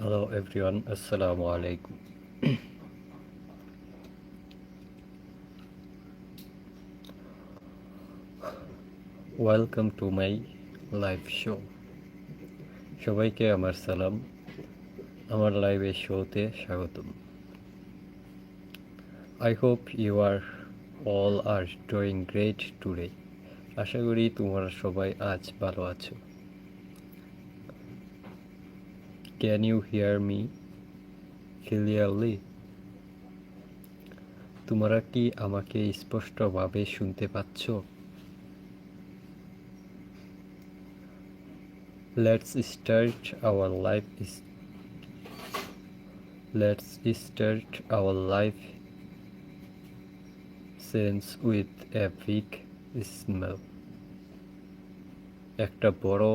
Hello everyone, Assalamu alaikum. Welcome to my live show. সবাইকে আমার সালাম, আমার লাইভে শোতে স্বাগতম। I hope you are all are doing great today. আশা করি তোমরা সবাই আজ ভালো আছো। Can you hear me clearly? তোমরা কি আমাকে স্পষ্টভাবে শুনতে পাচ্ছ? Let's start our live sense with a big smile. একটা বড়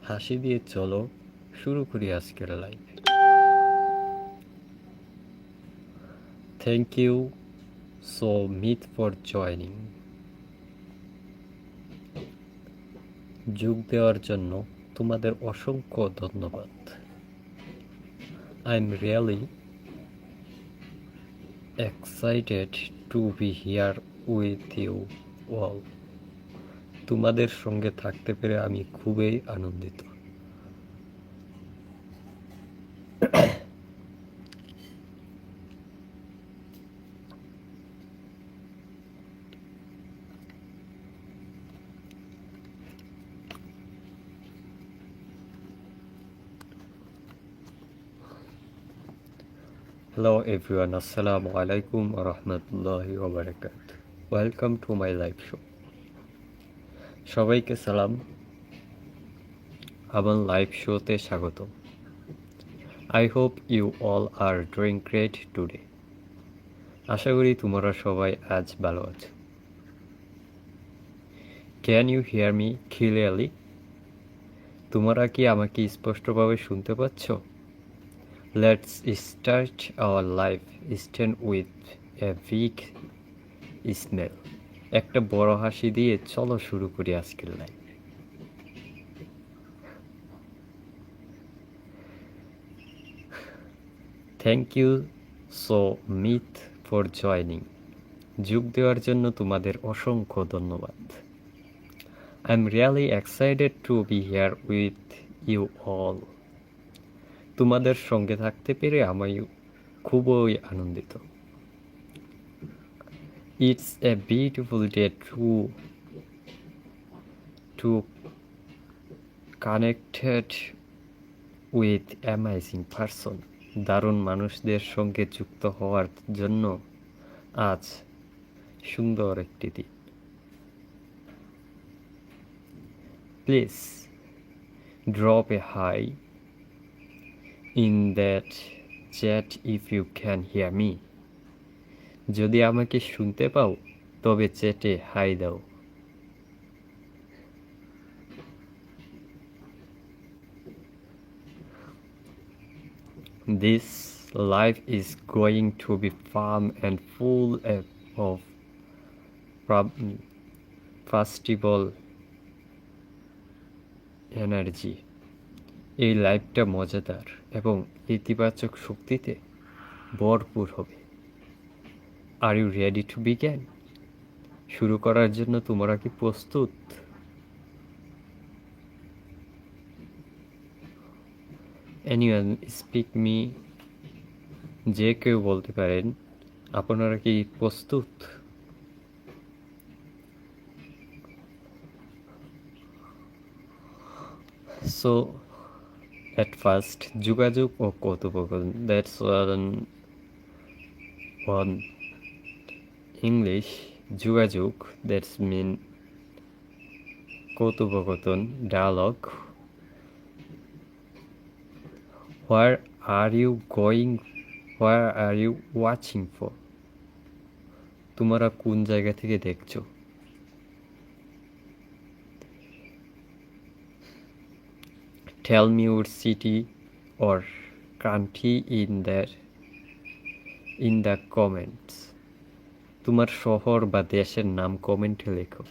হাসি দিয়ে চলো শুরু করি আজকের live. Thank you so much for joining. যোগ দেওয়ার জন্য তোমাদের অসংখ্য ধন্যবাদ। I am really excited to be here with you all. তোমাদের সঙ্গে থাকতে পেরে আমি খুবই আনন্দিত। Hello everyone, Assalamu alaikum wa rahmatullahi wa barakatuh. Welcome to my live show. সবাইকে সালাম, আমার লাইভ শোতে স্বাগত। I hope you all are doing great today. আশা করি তোমরা সবাই আজ ভালো আছো। Can you hear me clearly? তোমরা কি আমাকে স্পষ্টভাবে শুনতে পাচ্ছ? Let's start our live stand with a big smile. একটা বড় হাসি দিয়ে চলো শুরু করি আজকের live. Thank you so much for joining. যোগ দেওয়ার জন্য তোমাদের অসংখ্য ধন্যবাদ। I am really excited to be here with you all. তোমাদের সঙ্গে থাকতে পেরে আমি খুবই আনন্দিত। It's a beautiful day to connected with amazing person. দারুণ মানুষদের সঙ্গে যুক্ত হওয়ার জন্য আজ সুন্দর একটি দিন। Please drop a hi in that chat if you can hear me. যদি আমাকে শুনতে পাও তবে চ্যাটে হাই দাও। This life is going to be fun and full of festival energy. এই লাইফটা মজাদার এবং ইতিবাচক শক্তিতে ভরপুর হবে। Are you ready to begin? শুরু করার জন্য তোমরা কি প্রস্তুত? Anyone speak me. যে কেউ বলতে পারেন, আপনারা কি প্রস্তুত? সো at first, যোগাযোগ ও কথোপকথন, that's one English. যোগাযোগ, that's mean কথোপকথন, dialogue. Where are you going? Where are you watching for? তোমরা কোন জায়গা থেকে দেখছো? Tell me your city or country in the comments. তোমার শহর বা দেশের নাম কমেন্টে লেখো।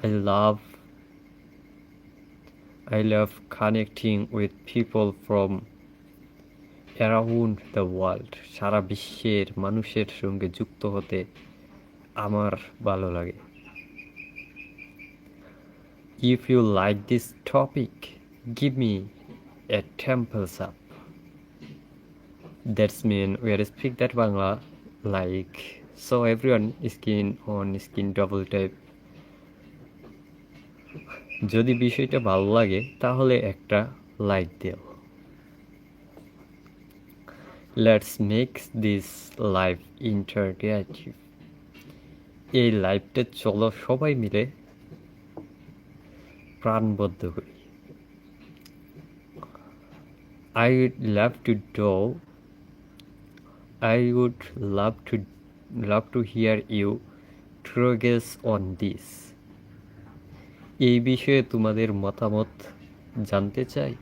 I love I love connecting with people from around the world. সারা বিশ্বের মানুষের সঙ্গে যুক্ত হতে আমার ভালো লাগে। If you like this topic, give me a thumbs up. That's mean we are speak that Bangla like so everyone skin on skin double tap. যদি বিষয়টা ভালো লাগে তাহলে একটা লাইক দিও। Let's make this live interactive. এই লাইভটা চলো সবাই মিলে প্রাণবদ্ধ করি। I would love to hear you progress on this. এই বিষয়ে তোমাদের মতামত জানতে চাই।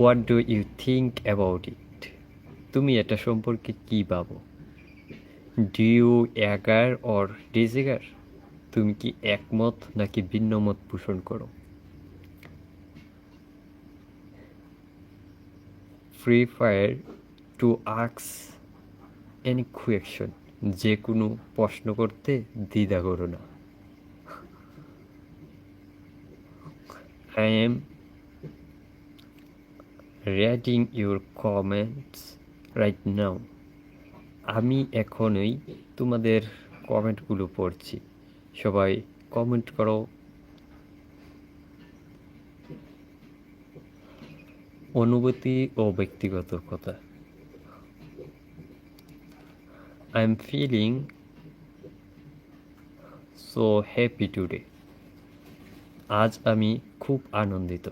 What do you think about it? তুমি এটা সম্পর্কে কি ভাবো? Do you agree or disagree? তুমি কি একমত নাকি ভিন্ন মত পোষণ করো? Free fire to ask any question. যে কোনো প্রশ্ন করতে দ্বিধা করো না। I am reading your comments right now. আমি এখনই তোমাদের কমেন্টগুলো পড়ছি। সবাই কমেন্ট করো। অনুভূতি ও ব্যক্তিগত কথা। I am feeling so happy today. আজ আমি খুব আনন্দিত।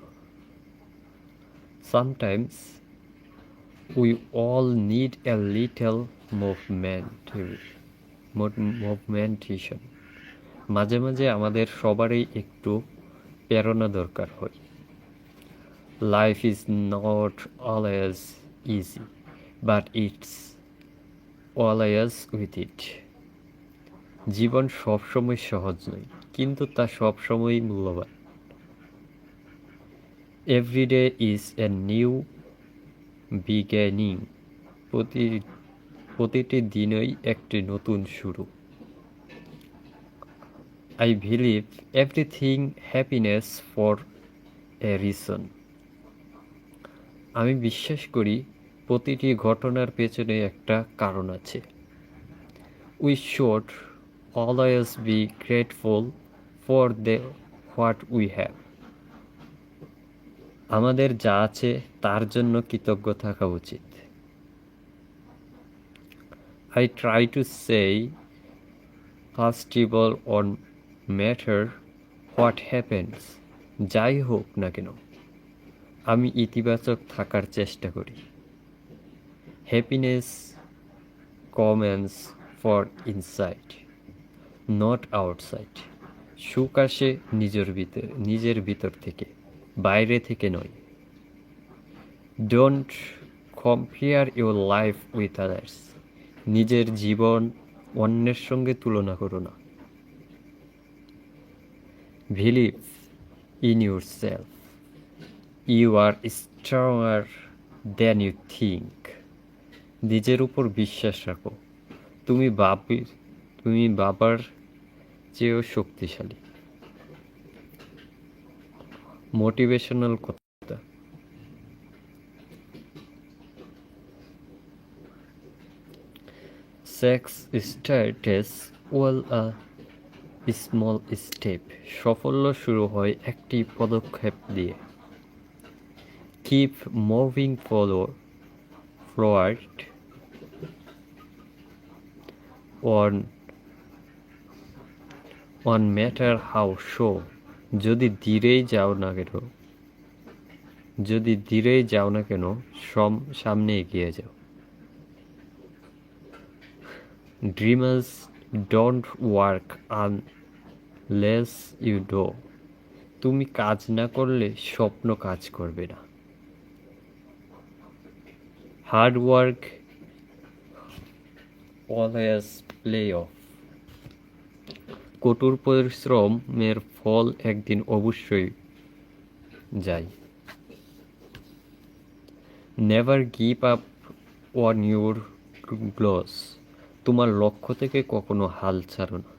Sometimes we all need a little motivation. মাঝে মাঝে আমাদের সবারই একটু প্রেরণা দরকার হয়। Life is not always easy, but it's always with it. জীবন সবসময় সহজ নয়, কিন্তু তা সবসময় মূল্যবান। Every day is a new beginning. প্রতিটি দিনই একটি নতুন শুরু। I believe everything happiness for a reason. আমি বিশ্বাস করি প্রতিটি ঘটনার পেছনে একটা কারণ আছে। We should always be grateful for what we have. আমাদের যা আছে তার জন্য কৃতজ্ঞ থাকা উচিত। I try to say positive on matter what happens. যাই হোক না কেন আমি ইতিবাচক থাকার চেষ্টা করি। Happiness comes from inside, not outside. সুখ আসে নিজের ভিতর থেকে, বাইরে থেকে নয়। Don't compare your life with others. নিজের জীবন অন্যের সঙ্গে তুলনা করো না। Believe in yourself. You are stronger than you think. নিজের উপর বিশ্বাস রাখো, তুমি বাবার চেয়েও শক্তিশালী। মোটিভেশনাল কথা। Success was a small step. সাফল্য শুরু হয় একটি পদক্ষেপ দিয়ে। Keep moving forward on matter how slow. যদি ধীরেই যাও না কেন সামনে এগিয়ে যাও। Dreamers don't work unless you do. তুমি কাজ না করলে স্বপ্ন কাজ করবে না। Hard work always pay off. কঠোর পরিশ্রমের ফল একদিন অবশ্যই যায়। Never give up on your goals. তোমার লক্ষ্য থেকে কখনো হাল ছাড়ো না।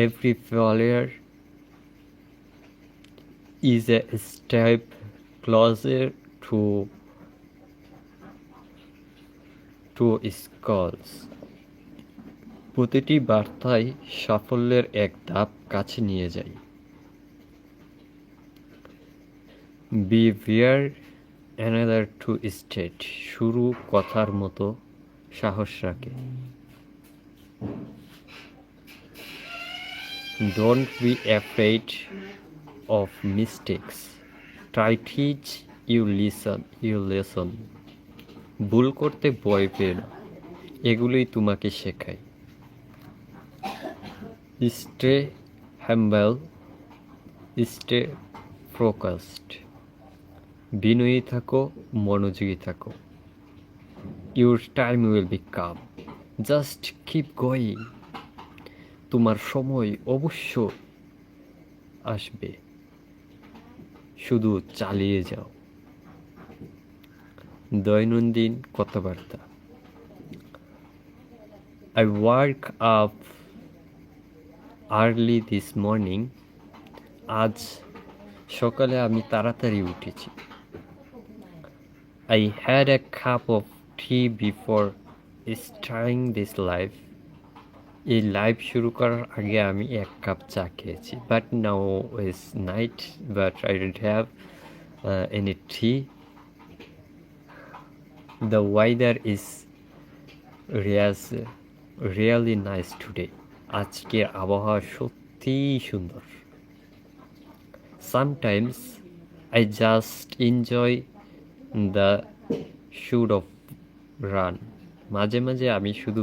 Every failure is a step closer to success. প্রতিটি বার্তাই সাফল্যের এক ধাপ কাছে নিয়ে যায়। বি ভিয়ার অ্যানাদার টু স্টেট। শুরু কথার মতো সাহস রাখে। Don't be afraid of mistakes. Try teach you lesson. ভুল করতে ভয় পেও না, এগুলোই তোমাকে শেখায়। Stay humble, stay focused. বিনয়ী থাকো, মনোযোগী থাকো। Your time will be calm, just keep going. তোমার সময় অবশ্য আসবে, শুধু চালিয়ে যাও। দৈনন্দিন কথাবার্তা। I woke up early this morning. আজ সকালে আমি তাড়াতাড়ি উঠেছি। I had a cup of tea before starting this life. এই লাইভ শুরু করার আগে আমি এক কাপ চা খেয়েছি। But now is night, but I don't have any tea. The weather is really nice today. আজকের আবহাওয়া সত্যিই সুন্দর। Sometimes I just enjoy the sound of rain. মাঝে মাঝে আমি শুধু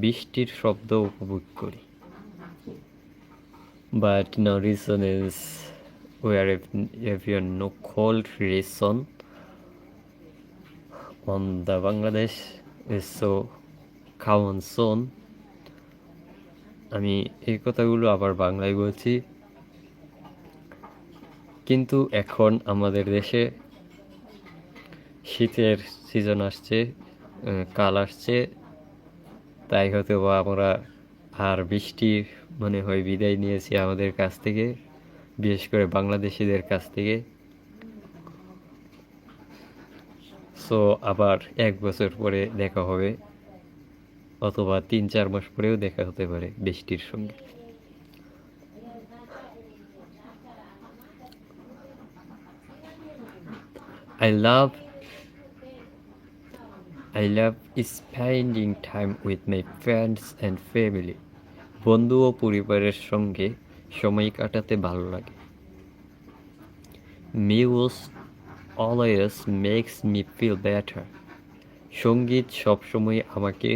বৃষ্টির শব্দ উপভোগ করি। But no reason is where if you no cold reason on the Bangladesh is so common soon. আমি এই কথাগুলো আবার বাংলায় বলছি, কিন্তু এখন আমাদের দেশে শীতের সিজন আসছে, কাল আসছে, তাই হয়তো বা আমরা আর বৃষ্টি মনে হয় বিদায় নিয়েছি আমাদের কাছ থেকে, বিশেষ করে বাংলাদেশিদের কাছ থেকে। সো আবার 1 বছর পরে দেখা হবে, অথবা 3-4 মাস পরেও দেখা হতে পারে বৃষ্টির সঙ্গে। I love spending time with my friends and family. বন্ধু ও পরিবারের সঙ্গে সময় কাটাতে ভালো লাগে। Music always makes me feel better. সঙ্গীত সবসময় আমাকে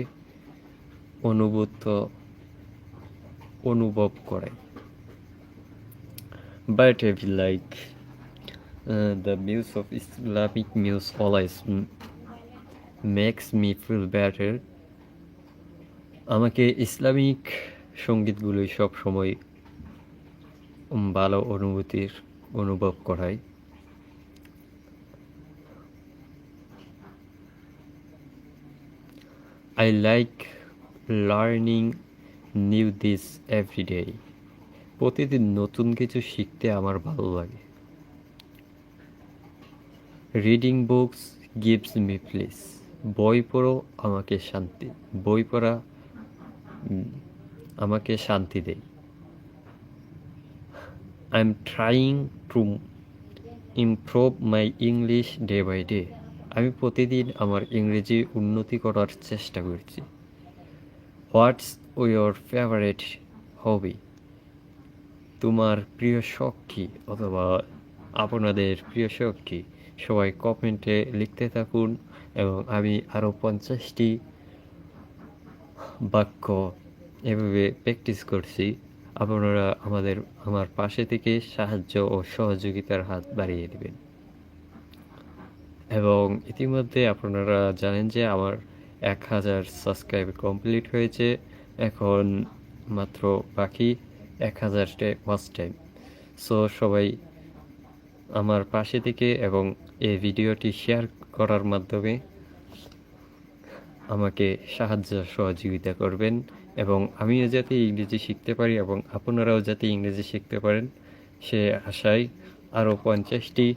অনুভব করে। But I feel like the music of Islamic music always makes me feel better. আমাকে ইসলামিক সঙ্গীতগুলোই সব সময় ভালো অনুভব করায়। I like learning new this every day. প্রতিদিন নতুন কিছু শিখতে আমার ভালো লাগে। Reading books gives me peace. বই পড়া আমাকে শান্তি দেয়। I am trying to improve my English day by day. আমি প্রতিদিন আমার ইংরেজি উন্নতি করার চেষ্টা করছি। What's your favourite hobby? তোমার প্রিয় শখ কী, অথবা আপনাদের প্রিয় শখ কী? সবাই কমেন্টে লিখতে থাকুন, এবং আমি আরও 50টি বাক্য এভাবে প্র্যাকটিস করছি। আপনারা আমার পাশে থেকে সাহায্য ও সহযোগিতার হাত বাড়িয়ে দেবেন। এবং ইতিমধ্যে আপনারা জানেন যে আমার 1000 সাবস্ক্রাইব কমপ্লিট হয়েছে, এখন মাত্র বাকি 1000 ওয়াচ টাইম। সো সবাই আমার পাশে থেকে এবং এই ভিডিওটি শেয়ার করার মাধ্যমে আমাকে সাহায্য সহযোগিতা করবেন এবং আমিও যাতে ইংরেজি শিখতে পারি এবং আপনারাও যাতে ইংরেজি শিখতে পারেন সে আশায় আরও 50টি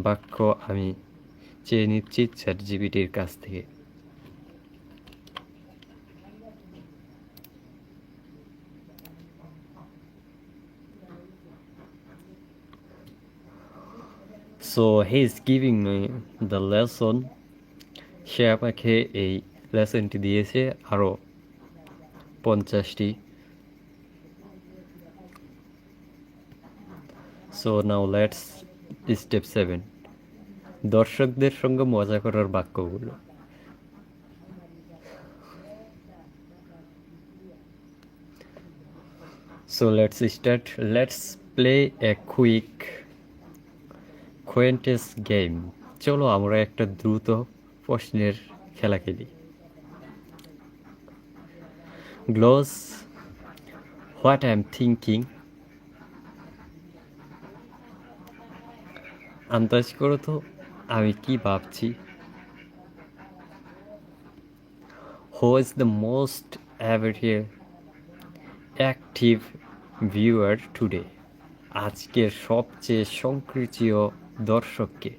বাক্য আমি চেয়ে নিচ্ছি চ্যাটজিপিটির কাছ থেকে। So he is giving me the lesson. সে আমাকে এই লেসনটি দিয়েছে আরও 50টি। So now let's step 7. দর্শকদের সঙ্গে মজা করার বাক্যগুলো। So let's start. Let's play a quick acquaintance game. চলো আমরা একটা দ্রুত প্রশ্নের খেলা খেলি। Glows, what I'm thinking. আন্দাজ করো তো আমি কি ভাবছি। Who is the most active viewer today? আজকের সবচেয়ে সক্রিয় দর্শককে।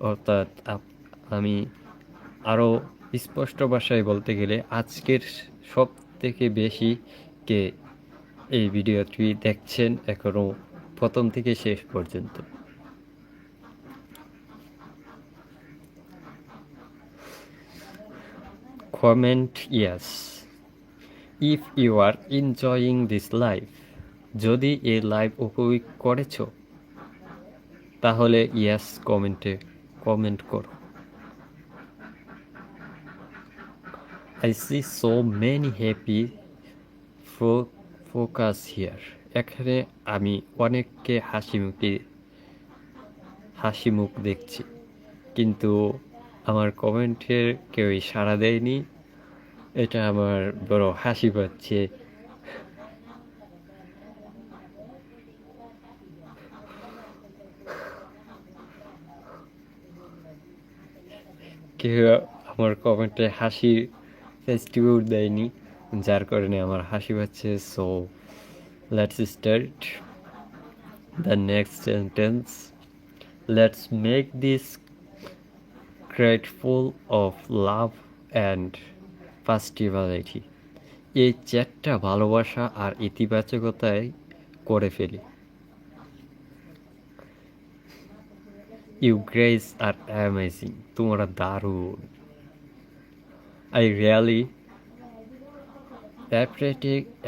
অর্থাৎ আমি আরও স্পষ্ট ভাষায় বলতে গেলে আজকের সব থেকে বেশি কে এই ভিডিওটি দেখছেন এখনও প্রথম থেকে শেষ পর্যন্ত। Comment yes if you are enjoying this live. যদি এই লাইভ উপভোগ করেছো তাহলে ইয়েস কমেন্ট করো। I see so many happy focus here. এখানে আমি অনেককে হাসি মুখ দেখছি, কিন্তু আমার কমেন্টের কেউই সাড়া দেয়নি। এটা আমার বড় হাসি পাচ্ছে। কেউ আমার কমেন্টে হাসি ফেস্টিভ্যাল দেয়নি, যার কারণে আমার হাসি পাচ্ছে। So let's start the next sentence. Let's make this grateful of love and positivity. এই চ্যাটটা ভালোবাসা আর ইতিবাচকতায় করে ফেলি। You guys are amazing. তোমরা দারুণ। I really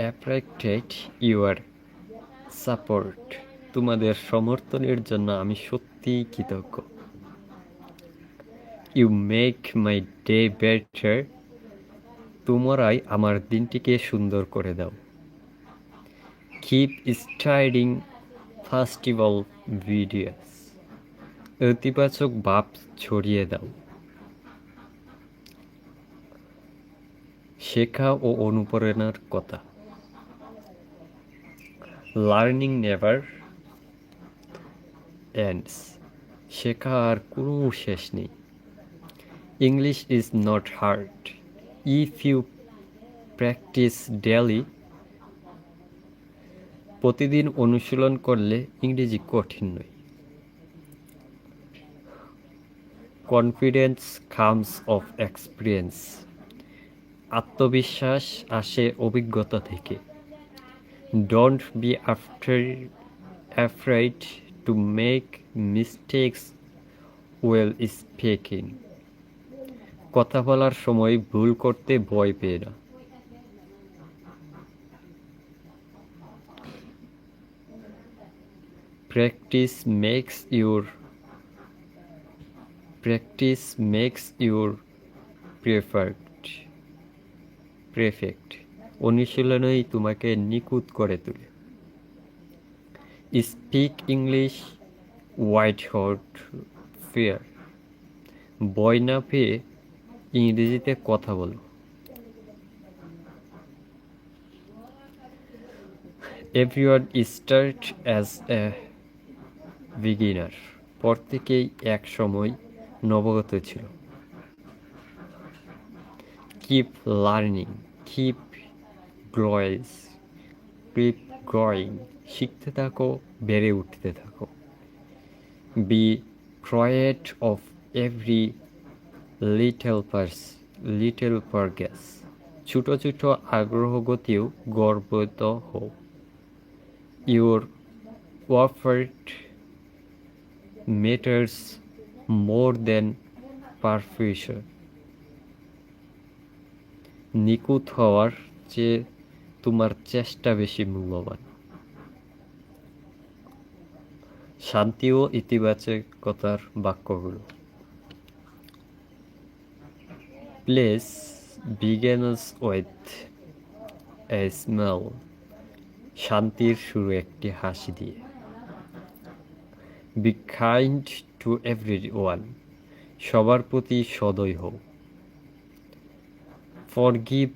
appreciate your support. তোমাদের সমর্থনের জন্য আমি সত্যিই কৃতজ্ঞ। You make my day better. তোমরাই আমার দিনটিকে সুন্দর করে দাও। Keep starting festival videos. ইতিবাচক ভাব ছড়িয়ে দাও। শেখা ও অনুপ্রেরণার কথা। Learning never ends. শেখা আর কোনো শেষ নেই। English is not hard if you practise daily. প্রতিদিন অনুশীলন করলে ইংরেজি কঠিন নয়। Confidence comes of experience. আত্মবিশ্বাস আসে অভিজ্ঞতা থেকে। Don't be afraid to make mistakes while speaking. কথা বলার সময় ভুল করতে ভয় পেয়ে না। Practice makes your perfect. অনুশীলনই তোমাকে নিখুঁত করে তোলে। Speak English without fear. ভয় না পেয়ে ইংরেজিতে কথা বলো। Everyone start as a beginner. প্রত্যেকেই এক সময় নবগত ছিল। Keep learning, keep growing, keep growing. শিখতে থাকো, বেড়ে উঠতে থাকো। Be proud of every little progress. ছোট ছোট আগ্রহগতিও গর্বিত হও। Your effort matters more than perfection. নিখুঁত হওয়ার চেয়ে তোমার চেষ্টা বেশি মূল্যবান। শান্তি ও ইতিবাচকতার বাক্যগুলো। Peace begins with a smile. শান্তির শুরু একটি হাসি দিয়ে। Be kind to everyone. সবার প্রতি সদয় হও। Forgive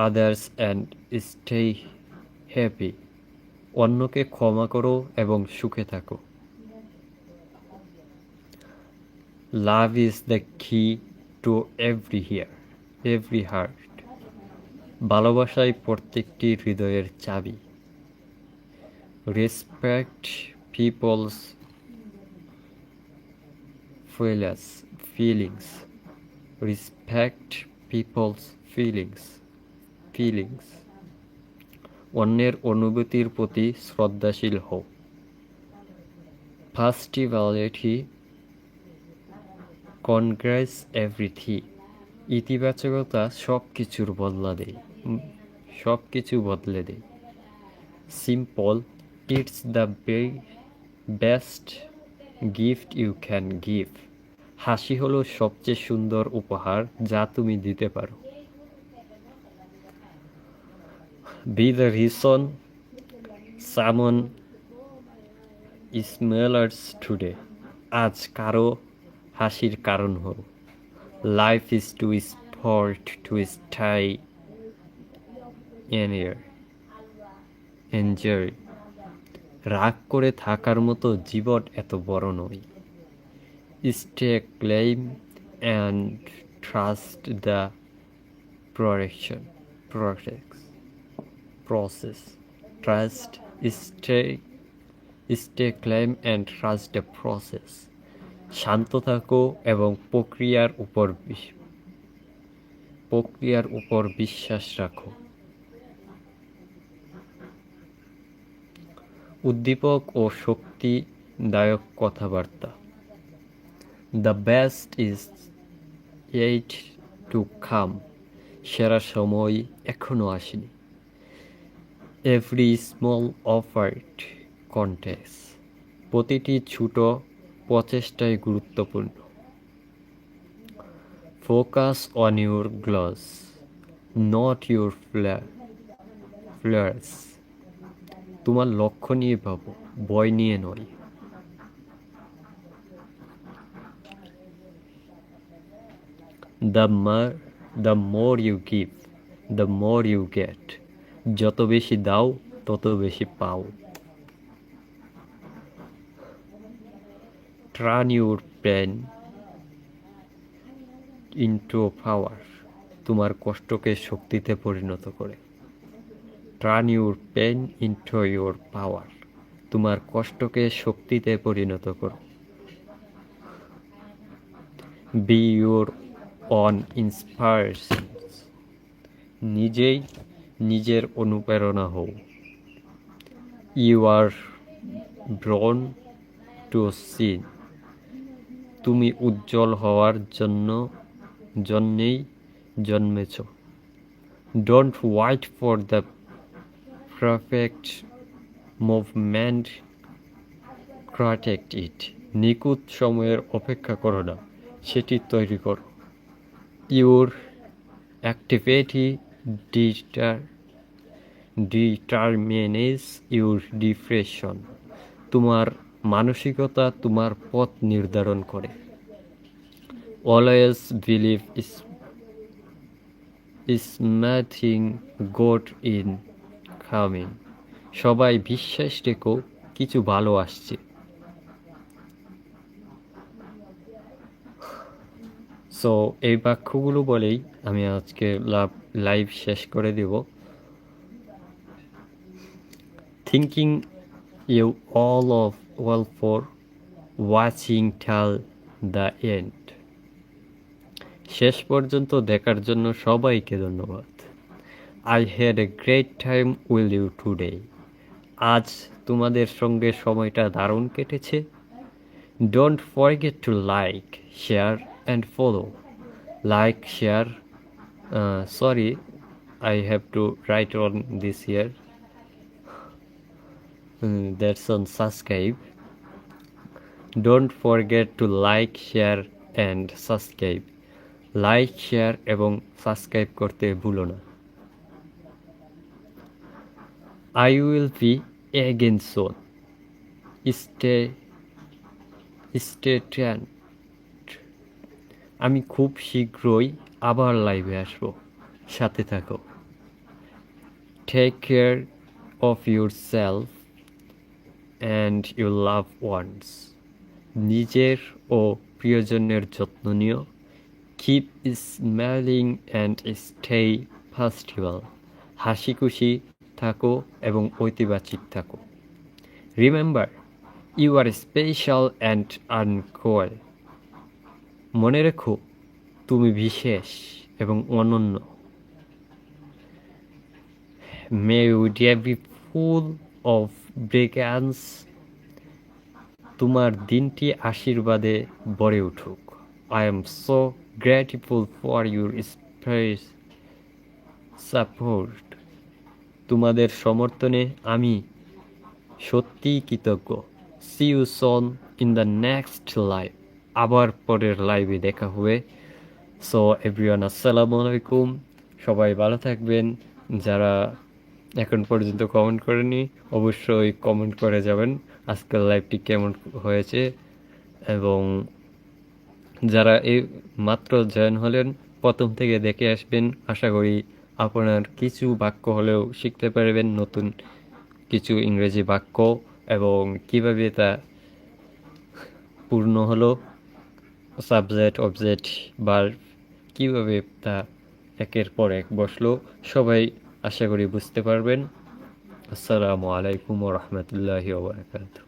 others and stay happy. অন্যকে ক্ষমা করো এবং সুখে থাকো। Love is the key to every heart. ভালোবাসাই প্রত্যেকটি হৃদয়ের চাবি। Respect people's feelings. Respect people's feelings. অন্যের অনুভূতির প্রতি শ্রদ্ধাশীল হও। Positivity conquers everything. ইতিবাচকতা সব কিছু বদলে দেয়। Smile, it's the best gift you can give. হাসি হলো সবচেয়ে সুন্দর উপহার যা তুমি দিতে পারো। Be the reason someone smiles today. আজ কারো হাসির কারণ হও। Life is too short to stay এনজয়। রাগ করে থাকার মতো জীবন এত বড় নয়। Stay calm and trust the process. Trust, stay calm and trust the process. শান্ত থাকো এবং প্রক্রিয়ার উপর বিশ্বাস রাখো। উদ্দীপক ও শক্তিদায়ক কথাবার্তা। The best is yet to come. সেরা সময় এখনো আসেনি। Every small effort counts. প্রতিটি ছোট প্রচেষ্টাই গুরুত্বপূর্ণ। Focus on your goals, not your flaws. তোমার লক্ষ্য নিয়ে ভাবো, ভয় নিয়ে নয়। The more you give, the more you get. যত বেশি দাও তত বেশি পাও। Turn your pain into power. তোমার কষ্টকে শক্তিতে পরিণত করে। Turn your pain into your power. তোমার কষ্টকে শক্তিতে পরিণত করো। Be your own inspiration. নিজের অনুপ্রেরণা হও। You are born to shine. তুমি উজ্জ্বল হওয়ার জন্যেই জন্মেছ। Don't wait for the perfect movement, create it. নিখুঁত সময়ের অপেক্ষা করো না, সেটি তৈরি করো। Your activity determines your direction. তোমার মানসিকতা তোমার পথ নির্ধারণ করে। Always believe something good in coming. সবাই বিশ্বাস রেখো কিছু ভালো আসছে। সো এই বাক্যগুলো বলেই আমি আজকে লাইভ শেষ করে দেব। Thank you all for watching till the end. শেষ পর্যন্ত দেখার জন্য সবাইকে ধন্যবাদ। I had a great time with you today. আজ তোমাদের সঙ্গে সময়টা দারুণ কেটেছে। Don't forget to like, share and follow. Like, share, sorry, I have to write on this here. That's on subscribe. Don't forget to like, share and subscribe. Like, share এবং subscribe করতে ভুলো না। I will be again soon. Stay tuned. আমি খুব শীঘ্রই আবার লাইভে আসবো, সাথে থাকো। Take care of yourself and your loved ones. নিজের ও প্রিয়জনের যত্ন নিও। Keep smiling and stay positive. হাসি খুশি থাকো এবং ঐতিবাচিক থাকো। Remember, you are special and unequal. মনে রেখো তুমি বিশেষ এবং অনন্য। May your day be full of blessings. তোমার দিনটি আশীর্বাদে ভরে উঠুক। I am so grateful for your support. তোমাদের সমর্থনে আমি সত্যিই কৃতজ্ঞ। See you soon in the next live. আবার পরের লাইভে দেখা হবে। সো এভরিওয়ান, আসসালামু আলাইকুম। সবাই ভালো থাকবেন। যারা এখন পর্যন্ত কমেন্ট করেনি অবশ্যই কমেন্ট করে যাবেন আজকের লাইভটি কেমন হয়েছে, এবং যারা এই মাত্র জয়েন হলেন প্রথম থেকে দেখে আসবেন। আশা করি আপনার কিছু বাক্য হলেও শিখতে পারবেন, নতুন কিছু ইংরেজি বাক্য, এবং কিভাবে তা পূর্ণ হলো, সাবজেক্ট, অবজেক্ট, ভার্ব কিভাবে তা একের পর এক বসলো, সবাই আশা করি বুঝতে পারবেন। আসসালামু আলাইকুম ওয়া রাহমাতুল্লাহি ওয়া বারাকাতুহু।